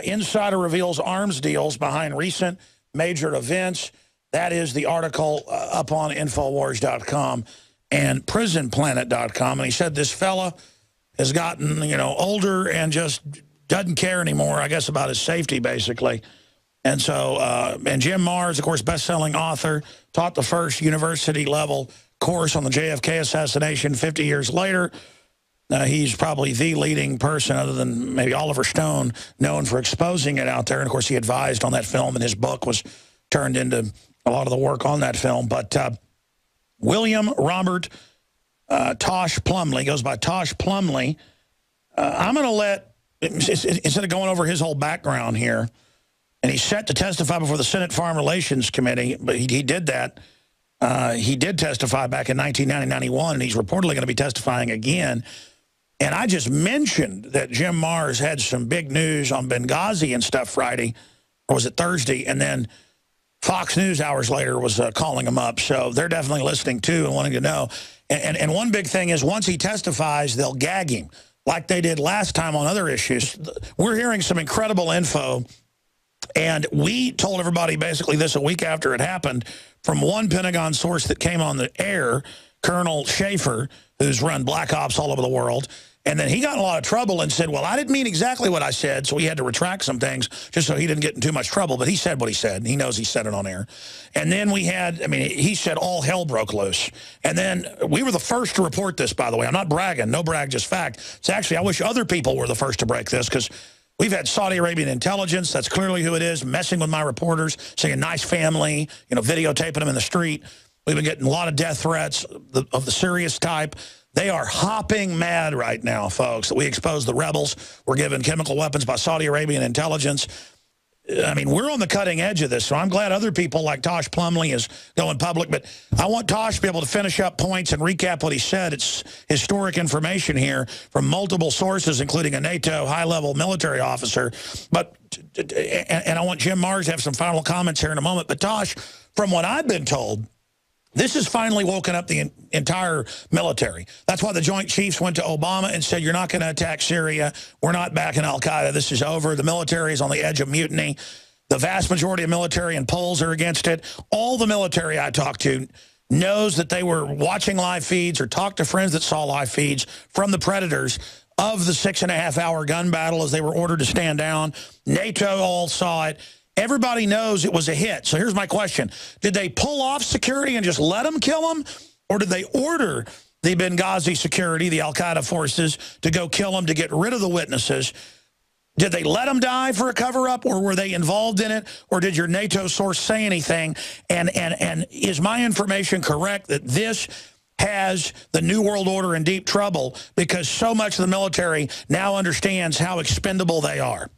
Insider reveals arms deals behind recent major events. That is the article up on Infowars.com and PrisonPlanet.com. And he said this fella has gotten, older and just doesn't care anymore, I guess, about his safety, basically. And so, and Jim Marrs, of course, best-selling author, taught the first university-level course on the JFK assassination 50 years later. He's probably the leading person, other than maybe Oliver Stone, known for exposing it out there. And, of course, he advised on that film, and his book was turned into a lot of the work on that film. But William Robert Tosh Plumley, goes by Tosh Plumley. I'm going to let, instead of going over his whole background here, and he's set to testify before the Senate Foreign Relations Committee, but he did that. He did testify back in 1990-91, and he's reportedly going to be testifying again. And I just mentioned that Jim Marrs had some big news on Benghazi and stuff Friday, or was it Thursday? And then Fox News hours later was calling him up. So they're definitely listening too and wanting to know. And one big thing is once he testifies, they'll gag him like they did last time on other issues. We're hearing some incredible info. And we told everybody basically this a week after it happened from one Pentagon source that came on the air, Colonel Schaefer, who's run black ops all over the world. And then he got in a lot of trouble and said, well, I didn't mean exactly what I said, so he had to retract some things just so he didn't get in too much trouble. But he said what he said, and he knows he said it on air. And then we had, he said all hell broke loose. And then we were the first to report this, by the way. I'm not bragging. No brag, just fact. It's actually, I wish other people were the first to break this, because we've had Saudi Arabian intelligence, that's clearly who it is, messing with my reporters, saying nice family, videotaping them in the street. We've been getting a lot of death threats of the serious type. They are hopping mad right now, folks, that we exposed the rebels. We're given chemical weapons by Saudi Arabian intelligence. We're on the cutting edge of this, so I'm glad other people like Tosh Plumley is going public. But I want Tosh to be able to finish up points and recap what he said. It's historic information here from multiple sources, including a NATO high-level military officer. But and I want Jim Marrs to have some final comments here in a moment. But Tosh, from what I've been told, this has finally woken up the entire military. That's why the Joint Chiefs went to Obama and said, you're not going to attack Syria. We're not backing al-Qaeda. This is over. The military is on the edge of mutiny. The vast majority of military and polls are against it. All the military I talked to knows that they were watching live feeds or talked to friends that saw live feeds from the predators of the 6.5-hour gun battle as they were ordered to stand down. NATO all saw it. Everybody knows it was a hit. So here's my question. Did they pull off security and just let them kill them? Or did they order the Benghazi security, the al-Qaeda forces, to go kill them to get rid of the witnesses? Did they let them die for a cover-up, or were they involved in it? Or did your NATO source say anything? And is my information correct that this has the New World Order in deep trouble because so much of the military now understands how expendable they are?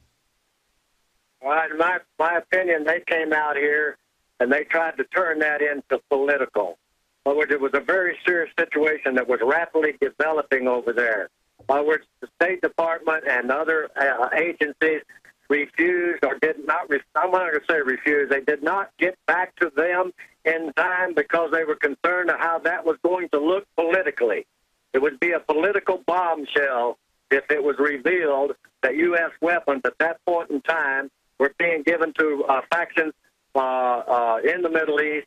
Well, in my opinion, they came out here and they tried to turn that into political. In other words, it was a very serious situation that was rapidly developing over there. In other words, the State Department and other agencies refused or did not, I'm not going to say refused, they did not get back to them in time because they were concerned of how that was going to look politically. It would be a political bombshell if it was revealed that U.S. weapons at that point in time were being given to factions in the Middle East,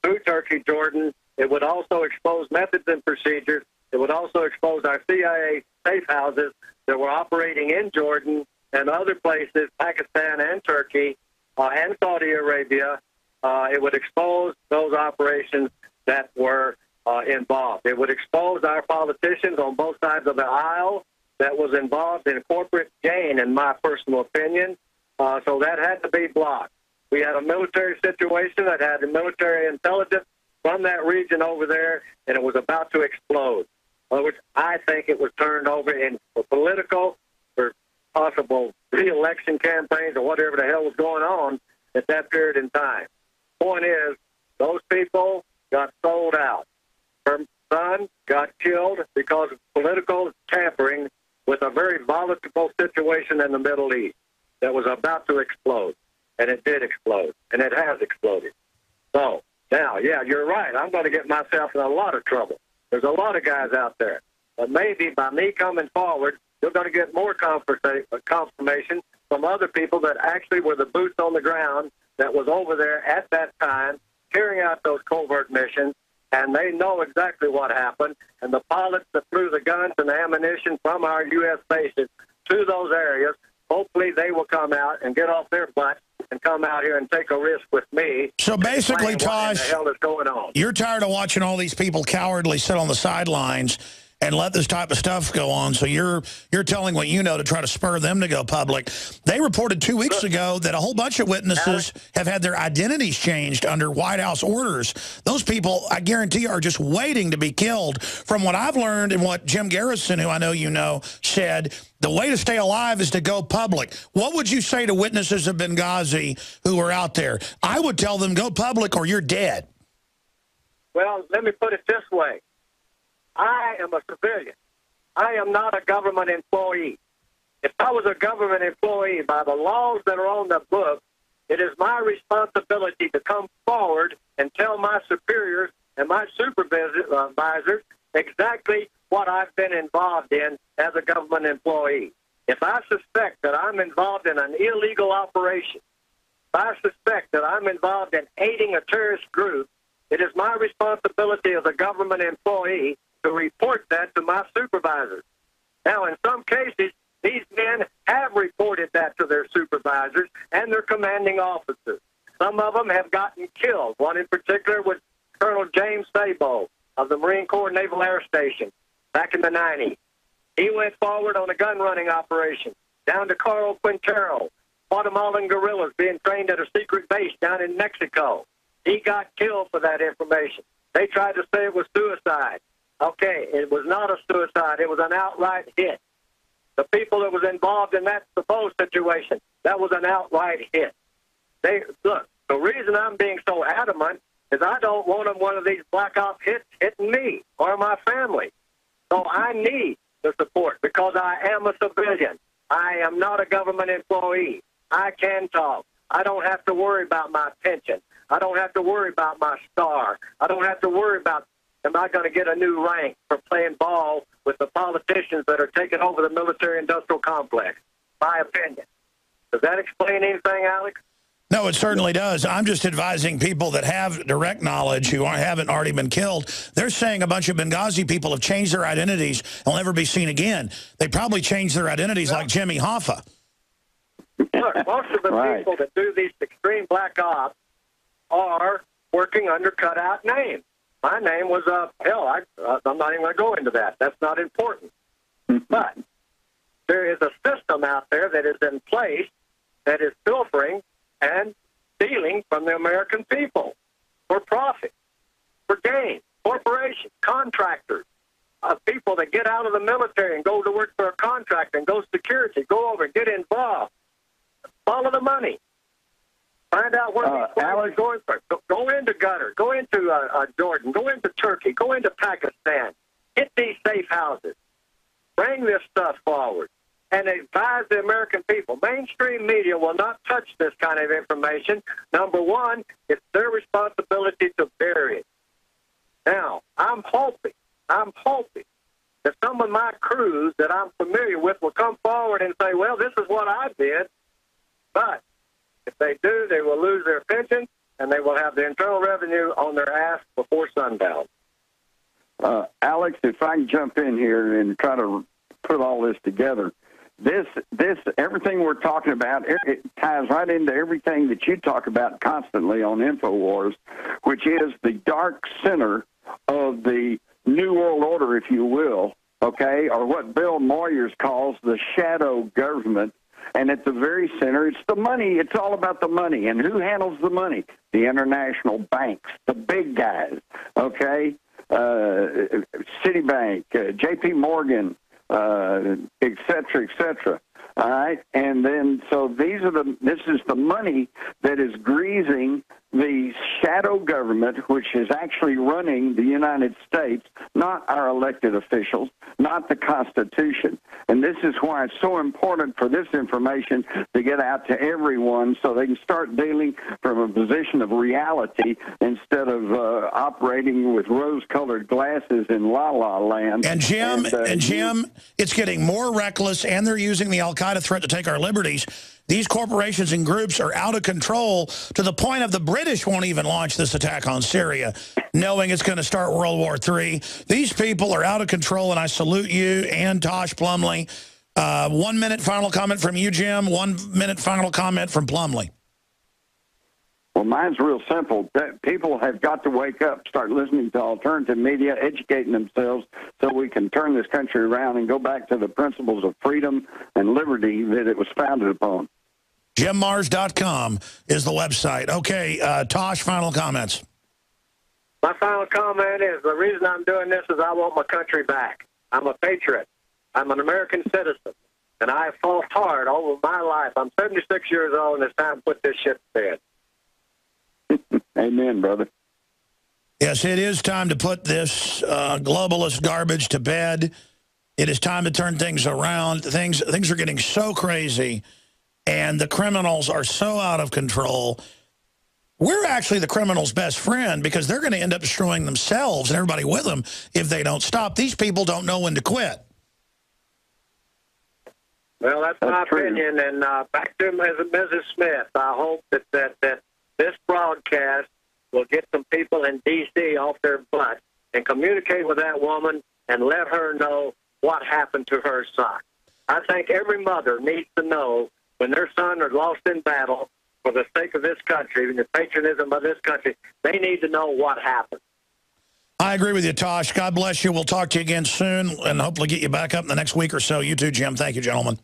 through Turkey, Jordan. It would also expose methods and procedures. It would also expose our CIA safe houses that were operating in Jordan and other places, Pakistan and Turkey, and Saudi Arabia. It would expose those operations that were involved. It would expose our politicians on both sides of the aisle that was involved in corporate gain, in my personal opinion. So that had to be blocked. We had a military situation that had the military intelligence from that region over there, and it was about to explode. In other words, I think it was turned over in for political, for possible re-election campaigns or whatever the hell was going on at that period in time. Point is, those people got sold out. Her son got killed because of political tampering with a very volatile situation in the Middle East that was about to explode, and it did explode, and it has exploded. So, now, yeah, you're right. I'm going to get myself in a lot of trouble. There's a lot of guys out there. But maybe by me coming forward, you're going to get more confirmation from from other people that actually were the boots on the ground that was over there at that time carrying out those covert missions, and they know exactly what happened. And the pilots that flew the guns and the ammunition from our U.S. bases to those areas, hopefully they will come out and get off their butts and come out here and take a risk with me. So basically, Tosh, what the hell is going on? You're tired of watching all these people cowardly sit on the sidelines and let this type of stuff go on. So you're telling what you know to try to spur them to go public. They reported 2 weeks ago that a whole bunch of witnesses have had their identities changed under White House orders. Those people, I guarantee, are just waiting to be killed. From what I've learned and what Jim Garrison, who I know you know, said, the way to stay alive is to go public. What would you say to witnesses of Benghazi who are out there? I would tell them, go public or you're dead. Well, let me put it this way. I am a civilian. I am not a government employee. If I was a government employee, by the laws that are on the book, it is my responsibility to come forward and tell my superiors and my supervisors exactly what I've been involved in as a government employee. If I suspect that I'm involved in an illegal operation, if I suspect that I'm involved in aiding a terrorist group, it is my responsibility as a government employee to report that to my supervisors. Now, in some cases, these men have reported that to their supervisors and their commanding officers. Some of them have gotten killed. One in particular was Colonel James Sabo of the Marine Corps Naval Air Station back in the 90s. He went forward on a gun-running operation down to Caro Quintero, Guatemalan guerrillas being trained at a secret base down in Mexico. He got killed for that information. They tried to say it was suicide. Okay, it was not a suicide. It was an outright hit. The people that was involved in that supposed situation, that was an outright hit. Look, the reason I'm being so adamant is I don't want one of these black ops hits hitting me or my family. So I need the support because I am a civilian. I am not a government employee. I can talk. I don't have to worry about my pension. I don't have to worry about my star. I don't have to worry about, am I going to get a new rank for playing ball with the politicians that are taking over the military-industrial complex? My opinion. Does that explain anything, Alex? No, it certainly does. I'm just advising people that have direct knowledge who haven't already been killed. They're saying a bunch of Benghazi people have changed their identities and will never be seen again. They probably changed their identities like Jimmy Hoffa. Look, most of the people that do these extreme black ops are working under cutout names. My name was, hell, I'm not even going to go into that. That's not important. But there is a system out there that is in place that is pilfering and stealing from the American people for profit, for gain, corporations, contractors, people that get out of the military and go to work for a contractor and go security, go over and get involved. Follow the money. Find out where these guys are going for. Go into Qatar, go into Jordan, go into Turkey, go into Pakistan. Get these safe houses. Bring this stuff forward and advise the American people. Mainstream media will not touch this kind of information. Number one, it's their responsibility to bury it. Now, I'm hoping that some of my crews that I'm familiar with will come forward and say, well, this is what I did. But if they do, they will lose their pension, and they will have the Internal Revenue on their ass before sundown. Alex, if I can jump in here and try to put all this together, everything we're talking about, it ties right into everything that you talk about constantly on InfoWars, which is the dark center of the New World Order, if you will, okay, or what Bill Moyers calls the shadow government. And at the very center, it's the money. It's all about the money. And who handles the money? The international banks, the big guys, okay? Citibank, J.P. Morgan, et cetera, et cetera. All right? And then, so this is the money that is greasing the shadow government, which is actually running the United States, not our elected officials, not the Constitution. And this is why it's so important for this information to get out to everyone so they can start dealing from a position of reality instead of operating with rose-colored glasses in la-la land. And Jim, it's getting more reckless, and they're using the al-Qaeda threat to take our liberties. These corporations and groups are out of control to the point of the British won't even launch this attack on Syria, knowing it's going to start World War III. These people are out of control, and I salute you and Tosh Plumley. 1 minute final comment from you, Jim. 1 minute final comment from Plumley. Well, mine's real simple. People have got to wake up, start listening to alternative media, educating themselves so we can turn this country around and go back to the principles of freedom and liberty that it was founded upon. JimMars.com is the website. Okay, Tosh, final comments. My final comment is the reason I'm doing this is I want my country back. I'm a patriot. I'm an American citizen, and I have fought hard over my life. I'm 76 years old, and it's time to put this shit to bed. Amen, brother. Yes, it is time to put this globalist garbage to bed. It is time to turn things around. Things are getting so crazy, and the criminals are so out of control. We're actually the criminals' best friend because they're going to end up destroying themselves and everybody with them if they don't stop. These people don't know when to quit. Well, that's my opinion. And back to Mrs. Smith, I hope that this broadcast will get some people in D.C. off their butt and communicate with that woman and let her know what happened to her son. I think every mother needs to know when their son is lost in battle for the sake of this country and the patriotism of this country, they need to know what happened. I agree with you, Tosh. God bless you. We'll talk to you again soon and hopefully get you back up in the next week or so. You too, Jim. Thank you, gentlemen.